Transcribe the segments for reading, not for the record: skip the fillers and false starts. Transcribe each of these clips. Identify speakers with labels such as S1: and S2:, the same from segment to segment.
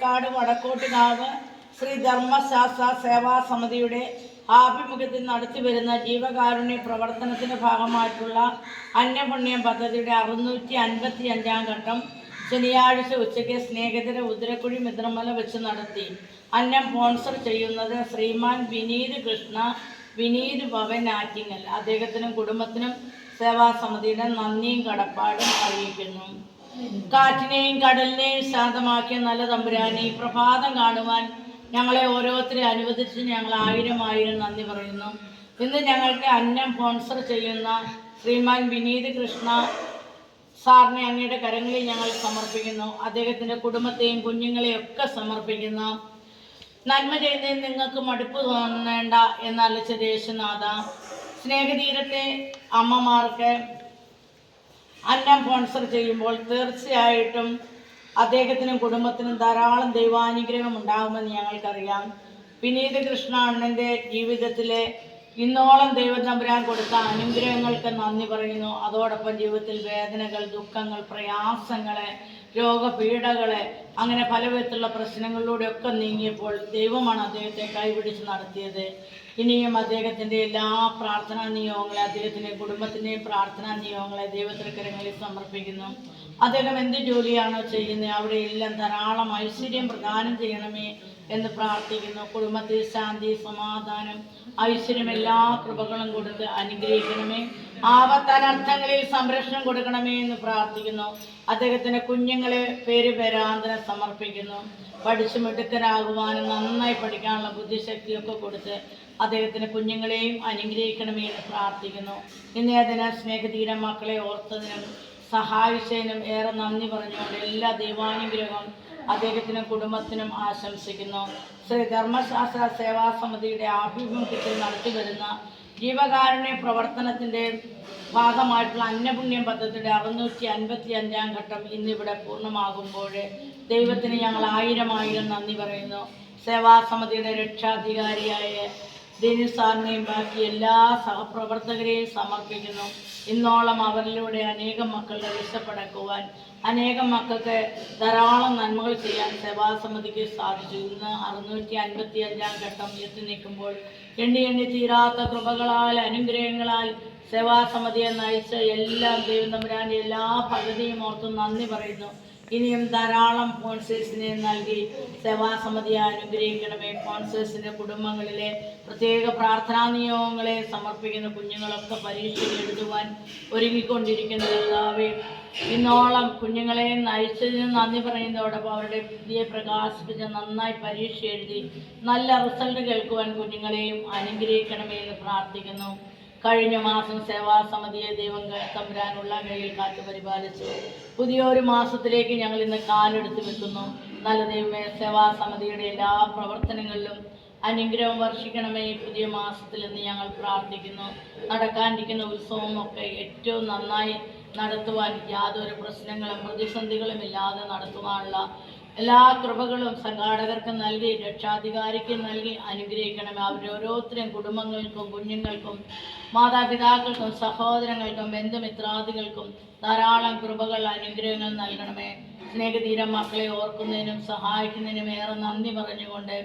S1: തേക്കാട് വടക്കോട്ടുകാവ് ശ്രീ ധർമ്മശാസ്ത്ര സേവാ സമിതിയുടെ ആഭിമുഖ്യത്തിൽ നടത്തിവരുന്ന ജീവകാരുണ്യ പ്രവർത്തനത്തിൻ്റെ ഭാഗമായിട്ടുള്ള അന്നപുണ്യം പദ്ധതിയുടെ 655-ാം ഘട്ടം ശനിയാഴ്ച ഉച്ചയ്ക്ക് സ്നേഹിതരെ ഉദരക്കുഴി മിത്രമല വെച്ച് നടത്തി. അന്നം സ്പോൺസർ ചെയ്യുന്നത് ശ്രീമാൻ വിനീത് ഭവൻ ആറ്റിങ്ങൽ. അദ്ദേഹത്തിനും കുടുംബത്തിനും സേവാസമിതിയുടെ നന്ദിയും കടപ്പാടും അറിയിക്കുന്നു. കാറ്റിനെയും കടലിനെയും ശാന്തമാക്കിയ നല്ല തമ്പുരാനെ ഈ പ്രഭാതം കാണുവാൻ ഞങ്ങളെ ഓരോരുത്തരെ അനുവദിച്ച് ഞങ്ങൾ 1000 നന്ദി പറയുന്നു. ഇന്ന് ഞങ്ങൾക്ക് അന്നം സ്പോൺസർ ചെയ്യുന്ന ശ്രീമാൻ വിനീത് സാറിനെ അങ്ങയുടെ കരങ്ങളിൽ ഞങ്ങൾ സമർപ്പിക്കുന്നു. അദ്ദേഹത്തിൻ്റെ കുടുംബത്തെയും കുഞ്ഞുങ്ങളെയും ഒക്കെ സമർപ്പിക്കുന്നു. നന്മ ചെയ്യുന്നതിൽ നിങ്ങൾക്ക് മടുപ്പ് തോന്നേണ്ട എന്നല്ല ദേശനാഥ. സ്നേഹതീരത്തെ അമ്മമാർക്ക് അന്നം സ്പോൺസർ ചെയ്യുമ്പോൾ തീർച്ചയായിട്ടും അദ്ദേഹത്തിനും കുടുംബത്തിനും ധാരാളം ദൈവാനുഗ്രഹം ഉണ്ടാകുമെന്ന് ഞങ്ങൾക്കറിയാം. വിനീത് അണ്ണൻ്റെ ജീവിതത്തിലെ ഇന്നോളം ദൈവതമ്പുരാൻ കൊടുത്ത അനുഗ്രഹങ്ങൾക്ക് നന്ദി പറയുന്നു. അതോടൊപ്പം ജീവിതത്തിൽ വേദനകൾ, ദുഃഖങ്ങൾ, പ്രയാസങ്ങൾ, രോഗപീഠകൾ, അങ്ങനെ പല വിധത്തിലുള്ള പ്രശ്നങ്ങളിലൂടെയൊക്കെ നീങ്ങിയപ്പോൾ ദൈവമാണ് അദ്ദേഹത്തെ കൈപിടിച്ച് നടത്തിയത്. ഇനിയും അദ്ദേഹത്തിൻ്റെ എല്ലാ പ്രാർത്ഥനാ നിയോഗങ്ങളെ, അദ്ദേഹത്തിൻ്റെ കുടുംബത്തിൻ്റെയും പ്രാർത്ഥനാ നിയോഗങ്ങളെ ദൈവത്തിരക്കരങ്ങളിൽ സമർപ്പിക്കുന്നു. അദ്ദേഹം എന്ത് ജോലിയാണോ ചെയ്യുന്നത് അവിടെയെല്ലാം ധാരാളം ഐശ്വര്യം പ്രദാനം ചെയ്യണമേ എന്ന് പ്രാർത്ഥിക്കുന്നു. കുടുംബത്തിൽ ശാന്തി, സമാധാനം, ഐശ്വര്യം, എല്ലാ കൃപകളും കൊടുത്ത് അനുഗ്രഹിക്കണമേ. ആപത്തനർത്ഥങ്ങളിൽ സംരക്ഷണം കൊടുക്കണമേ എന്ന് പ്രാർത്ഥിക്കുന്നു. അദ്ദേഹത്തിൻ്റെ കുഞ്ഞുങ്ങളെ പേരാന്തരം സമർപ്പിക്കുന്നു. പഠിച്ചു മിടുക്കരാകുവാനും നന്നായി പഠിക്കാനുള്ള ബുദ്ധിശക്തിയൊക്കെ കൊടുത്ത് അദ്ദേഹത്തിൻ്റെ കുഞ്ഞുങ്ങളെയും അനുഗ്രഹിക്കണമേ എന്ന് പ്രാർത്ഥിക്കുന്നു. ഇന്നേ ദിനം സ്നേഹതീര മക്കളെ ഓർത്തതിനും സഹായിച്ചതിനും ഏറെ നന്ദി പറഞ്ഞുകൊണ്ട് എല്ലാ ദൈവാനുഗ്രഹവും അദ്ദേഹത്തിനും കുടുംബത്തിനും ആശംസിക്കുന്നു. ശ്രീ ധർമ്മശാസ്ത്ര സേവാ സമിതിയുടെ ആഭിമുഖ്യത്തിൽ നടത്തിവരുന്ന ജീവകാരുണ്യ പ്രവർത്തനത്തിൻ്റെ ഭാഗമായിട്ടുള്ള അന്നപുണ്യം പദ്ധതിയുടെ 655-ാം ഘട്ടം ഇന്നിവിടെ പൂർണ്ണമാകുമ്പോൾ ദൈവത്തിന് ഞങ്ങൾ 1000 നന്ദി പറയുന്നു. സേവാസമിതിയുടെ രക്ഷാധികാരിയായ ദിനിസാറിനെയും ബാക്കി എല്ലാ സഹപ്രവർത്തകരെയും സമർപ്പിക്കുന്നു. ഇന്നോളം അവരിലൂടെ അനേകം മക്കളുടെ രക്ഷപ്പെടക്കുവാൻ, അനേകം മക്കൾക്ക് ധാരാളം നന്മകൾ ചെയ്യാൻ സേവാസമിതിക്ക് സാധിച്ചു. ഇന്ന് 655-ാം ഘട്ടം എത്തി നിൽക്കുമ്പോൾ എണ്ണി തീരാത്ത കൃപകളാൽ, അനുഗ്രഹങ്ങളാൽ സേവാസമിതിയെ നയിച്ച എല്ലാ ദൈവതമ്പുരാൻ്റെ എല്ലാ പദ്ധതിയും ഓർത്ത് നന്ദി പറയുന്നു. ഇനിയും ധാരാളം സ്പോൺസേഴ്സിനെ നൽകി സേവാസമിതിയെ അനുഗ്രഹിക്കണമേ. സ്പോൺസേഴ്സിൻ്റെ കുടുംബങ്ങളിലെ പ്രത്യേക പ്രാർത്ഥനാ നിയോഗങ്ങളെ സമർപ്പിക്കുന്ന കുഞ്ഞുങ്ങളൊക്കെ പരീക്ഷ എഴുതുവാൻ ഒരുങ്ങിക്കൊണ്ടിരിക്കുന്ന കർത്താവേ, ഇന്നോളം കുഞ്ഞുങ്ങളെ നയിച്ചതിന് നന്ദി പറയുന്നതോടൊപ്പം അവരുടെ ബുദ്ധിയെ പ്രകാശിപ്പിച്ച് നന്നായി പരീക്ഷ എഴുതി നല്ല റിസൾട്ട് കേൾക്കുവാൻ കുഞ്ഞുങ്ങളെയും അനുഗ്രഹിക്കണമേ എന്ന് പ്രാർത്ഥിക്കുന്നു. കഴിഞ്ഞ മാസം സേവാസമിതിയെ ദൈവം തമ്പുരാനുള്ള കയ്യിൽ കാത്തു പരിപാലിച്ചു. പുതിയൊരു മാസത്തിലേക്ക് ഞങ്ങൾ ഇന്ന് കാലെടുത്ത് വെക്കുന്നു. നല്ല ദൈവമേ, സേവാസമിതിയുടെ എല്ലാ പ്രവർത്തനങ്ങളിലും അനുഗ്രഹം വർഷിക്കണമേ ഈ പുതിയ മാസത്തിൽ എന്ന് ഞങ്ങൾ പ്രാർത്ഥിക്കുന്നു. നടക്കാനിരിക്കുന്ന ഉത്സവം ഒക്കെ ഏറ്റവും നന്നായി നടത്തുവാൻ, യാതൊരു പ്രശ്നങ്ങളും പ്രതിസന്ധികളും ഇല്ലാതെ നടത്തുവാനുള്ള എല്ലാ കൃപകളും സംഘാടകർക്ക് നൽകി, രക്ഷാധികാരിക്ക് നൽകി അനുഗ്രഹിക്കണമേ. അവരോരോരുത്തരും കുടുംബങ്ങൾക്കും കുഞ്ഞുങ്ങൾക്കും മാതാപിതാക്കൾക്കും സഹോദരങ്ങൾക്കും ബന്ധുമിത്രാദികൾക്കും ധാരാളം കൃപകൾ, അനുഗ്രഹങ്ങൾ നൽകണമേ. സ്നേഹതീരം മക്കളെ ഓർക്കുന്നതിനും സഹായിക്കുന്നതിനും ഏറെ നന്ദി പറഞ്ഞുകൊണ്ട്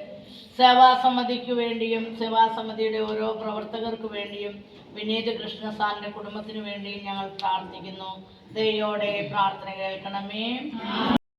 S1: സേവാസമിതിക്ക് വേണ്ടിയും സേവാസമിതിയുടെ ഓരോ പ്രവർത്തകർക്ക് വേണ്ടിയും വിനീത് സാറിൻ്റെ കുടുംബത്തിന് വേണ്ടിയും ഞങ്ങൾ പ്രാർത്ഥിക്കുന്നു. ദയോടെ പ്രാർത്ഥന കേൾക്കണമേ.